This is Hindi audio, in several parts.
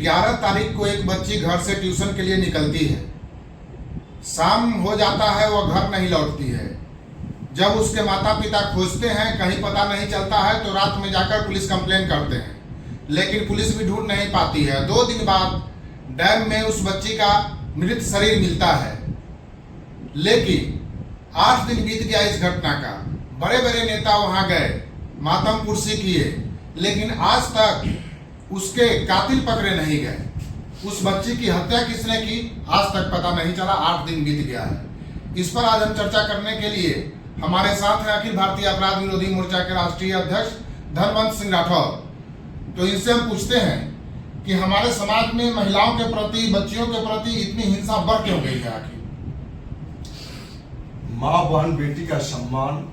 11 तारीख को एक बच्ची घर से ट्यूशन के लिए निकलती है। शाम हो जाता है, वह घर नहीं लौटती है। जब उसके माता पिता खोजते हैं, कहीं पता नहीं चलता है, तो रात में जाकर पुलिस कंप्लेन करते हैं, लेकिन पुलिस भी ढूंढ नहीं पाती है। 2 दिन बाद डैम में उस बच्ची का मृत शरीर मिलता है। लेकिन 8 दिन बीत गया इस घटना का। बड़े बड़े नेता वहां गए, मातम पुरसी किए, लेकिन आज तक उसके कातिल पकड़े नहीं गए। उस बच्ची की हत्या किसने की, आज तक पता नहीं चला। 8 दिन बीत गया है। इस पर आज हम चर्चा करने के लिए हमारे साथ हैं अखिल भारतीय अपराध विरोधी मोर्चा के राष्ट्रीय अध्यक्ष धनवंत सिंह राठौर। तो इनसे हम पूछते हैं कि हमारे समाज में महिलाओं के प्रति, बच्चियों के प्रति इतनी हिंसा बढ़ क्यों गई है आखिर? माँ बहन बेटी का सम्मान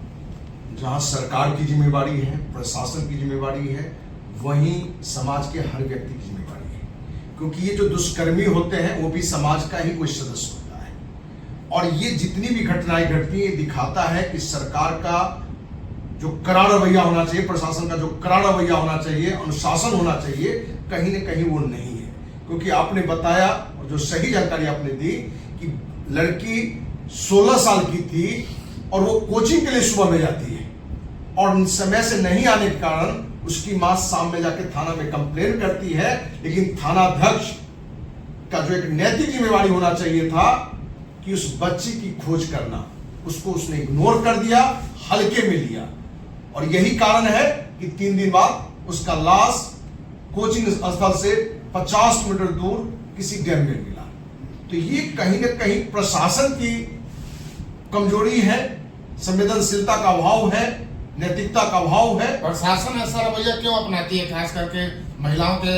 जहाँ सरकार की जिम्मेवारी है, प्रशासन की जिम्मेवारी है, वहीं समाज के हर व्यक्ति की जिम्मेवारी है। क्योंकि ये जो दुष्कर्मी होते हैं वो भी समाज का ही कोई सदस्य होता है। और ये जितनी भी घटनाएं घटती है, ये दिखाता है कि सरकार का जो कड़ा रवैया होना चाहिए, प्रशासन का जो कड़ा रवैया होना चाहिए, अनुशासन होना चाहिए, कहीं न कहीं वो नहीं है। क्योंकि आपने बताया और जो सही जानकारी आपने दी कि लड़की 16 साल की थी और वो कोचिंग के लिए सुबह में जाती है और समय से नहीं आने के कारण उसकी मां शाम में जाके थाना में कंप्लेन करती है। लेकिन थानाध्यक्ष का जो एक नैतिक जिम्मेवारी होना चाहिए था कि उस बच्ची की खोज करना, उसको उसने इग्नोर कर दिया, हल्के में लिया। और यही कारण है कि 3 दिन बाद उसका लाश कोचिंग स्थल से 50 मीटर दूर किसी डैम में मिला। तो ये कहीं ना कहीं प्रशासन की कमजोरी है, संवेदनशीलता का अभाव है, नैतिकता का अभाव है। प्रशासन ऐसा रवैया क्यों अपनाती है, खास करके महिलाओं के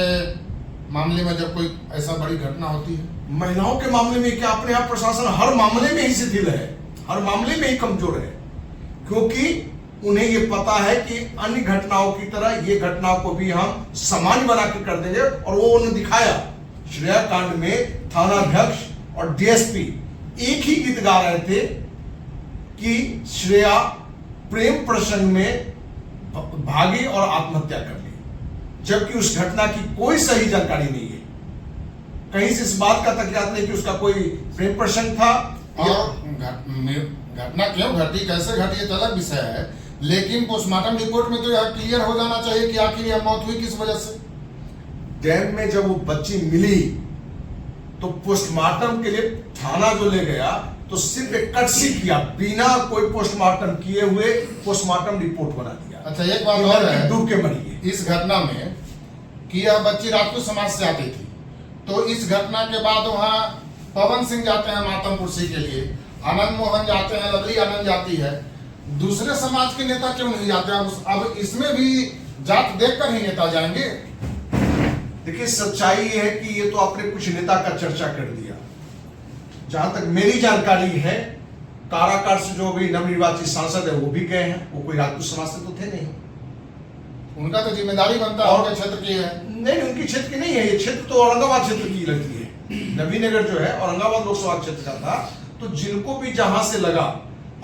मामले में जब कोई ऐसा बड़ी घटना होती है? महिलाओं के मामले में क्या अपने आप प्रशासन हर मामले में ही शिथिल है, हर मामले में ही कमजोर है। क्योंकि उन्हें ये पता है कि अन्य घटनाओं की तरह ये घटनाओं को भी हम सामान्य बना के कर देंगे। और वो उन्होंने दिखाया। श्रेया कांड में थानाध्यक्ष और डीएसपी एक ही गीत गा रहे थे कि श्रेया प्रेम प्रसंग में भागी और आत्महत्या कर ली, जबकि उस घटना की कोई सही जानकारी नहीं है। कहीं से इस बात का तकियात नहीं कि उसका कोई प्रेम प्रसंग था। और घटना क्यों घटी, कैसे घटी, ये तो अलग विषय है। लेकिन पोस्टमार्टम रिपोर्ट में तो यह क्लियर हो जाना चाहिए कि आखिर यह मौत हुई किस वजह से। डैम में जब वो बच्ची मिली तो पोस्टमार्टम के लिए थाना जो ले गया तो सिर्फ एक कटसी किया, बिना कोई पोस्टमार्टम किए हुए पोस्टमार्टम रिपोर्ट बना दिया। अच्छा, एक बात और है, डूब के मरी है इस घटना में कि यह बच्ची राजपूत समाज से आती थी। तो इस घटना के बाद वहां पवन सिंह जाते हैं मातम पुरसी के लिए, आनंद मोहन जाते हैं, लवली आनंद जाती है। दूसरे समाज के नेता क्यों नहीं जाते? अब इसमें भी जात देखकर ही नेता जाएंगे। देखिए, सच्चाई ये है कि ये तो आपने कुछ नेता का चर्चा कर दिया। जहां तक मेरी जानकारी है, काराकाट से जो भी नवनिर्वाचित सांसद है वो भी गए हैं। वो कोई राजपूत समाज से तो थे नहीं। उनका तो जिम्मेदारी बनता है, उनके क्षेत्र की है। नहीं, उनकी क्षेत्र की नहीं है। ये क्षेत्र तो औरंगाबाद क्षेत्र की लड़की है। नवीनगर जो है औरंगाबाद लोकसभा क्षेत्र का था। तो जिनको भी जहां से लगा,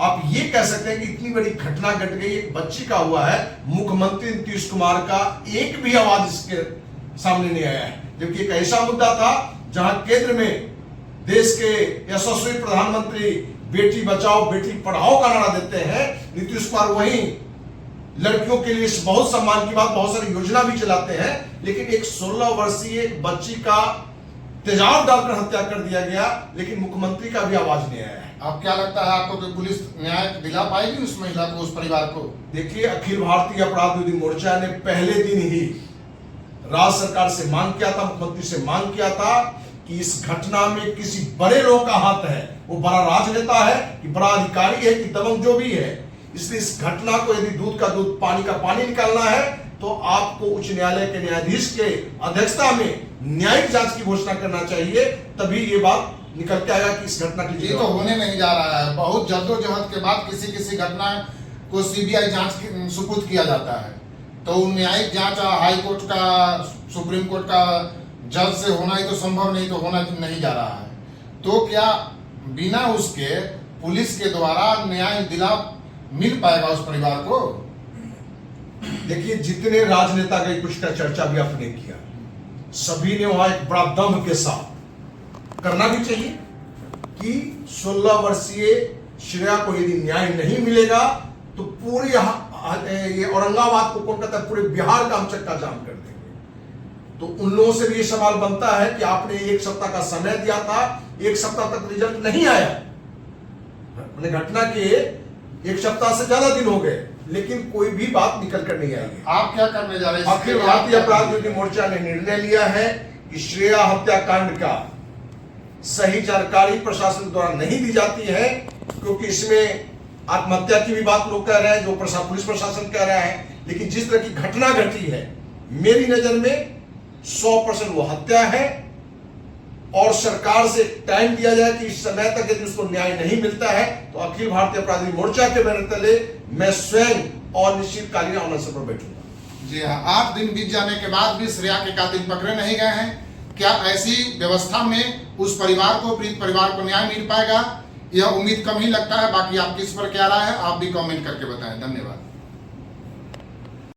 आप ये कह सकते हैं कि इतनी बड़ी घटना घट गई, एक बच्ची का हुआ है, मुख्यमंत्री नीतीश कुमार का एक भी आवाज इसके सामने नहीं आया है। जबकि एक ऐसा मुद्दा था जहां केंद्र में देश के यशस्वी प्रधानमंत्री बेटी बचाओ बेटी पढ़ाओ का नारा देते हैं, नीतीश कुमार वहीं लड़कियों के लिए बहुत सम्मान की बात, बहुत सारी योजना भी चलाते हैं। लेकिन एक 16 वर्षीय बच्ची का तेजाब डालकर हत्या कर दिया गया, लेकिन मुख्यमंत्री का भी आवाज नहीं आया है। अब क्या लगता है आपको कि पुलिस न्याय दिला पाएगी उस महिला को, उस परिवार को? देखिए, अखिल भारतीय अपराध विरोधी मोर्चा ने पहले दिन ही राज्य सरकार से मांग किया था, मुख्यमंत्री से मांग किया था कि इस घटना में किसी बड़े लोग का हाथ है। वो बड़ा राजनेता है कि बड़ा अधिकारी है कि दबंग जो भी है। इसलिए इस घटना को यदि दूध का दूध पानी का पानी निकालना है तो आपको उच्च न्यायालय के न्यायाधीश के अध्यक्षता में न्यायिक जांच की घोषणा करना चाहिए। तभी ये बात निकल के आएगा कि इस घटना की ये तो होने नहीं जा रहा है। बहुत जद्दोजहद के बाद किसी किसी घटना को सीबीआई जांच सुपुर्द किया जाता है। तो न्यायिक जांच हाई कोर्ट का, सुप्रीम कोर्ट का जज से होना ही तो संभव नहीं, तो होना नहीं जा रहा है। तो क्या बिना उसके पुलिस के द्वारा न्याय दिला मिल पाएगा उस परिवार को? देखिए, जितने राजनेता गए कुछ का चर्चा भी आपने किया, सभी ने वहां एक बड़ा दम्भ के साथ करना भी चाहिए कि 16 वर्षीय श्रेया को यदि न्याय नहीं मिलेगा तो पूरी ये औरंगाबाद को कोलकाता पूरे बिहार का हम चक्का जाम कर देंगे। तो उन लोगों से भी ये सवाल बनता है कि आपने 1 सप्ताह का समय दिया था, 1 सप्ताह तक रिजल्ट नहीं आया, घटना के 1 सप्ताह से ज्यादा दिन हो गए, लेकिन कोई भी बात निकल कर नहीं आई। आप क्या करने जा रहे हैं? अखिल भारतीय अपराध विरोधी मोर्चा ने निर्णय लिया है कि श्रेया हत्याकांड का सही जानकारी प्रशासन द्वारा नहीं दी जाती है, क्योंकि इसमें आत्महत्या की भी बात लोग कह रहे हैं, जो पुलिस प्रशासन कह रहा है। लेकिन जिस तरह की घटना घटी है, मेरी नजर में 100% वो हत्या है, और सरकार से टाइम दिया जाए कि इस समय तक यदि उसको न्याय नहीं मिलता है तो अखिल भारतीय अपराधी मोर्चा के बैनर तले मैं स्वयं अनिश्चितकालीन अनशन पर बैठूंगा। जी हाँ, 8 दिन बीत जाने के बाद भी श्रेया के कातिल पकड़े नहीं गए हैं। क्या ऐसी व्यवस्था में उस परिवार को, पीड़ित परिवार को न्याय मिल पाएगा? यह उम्मीद कम ही लगता है। बाकी आपकी इस पर क्या राय है, आप भी कमेंट करके बताएं। धन्यवाद।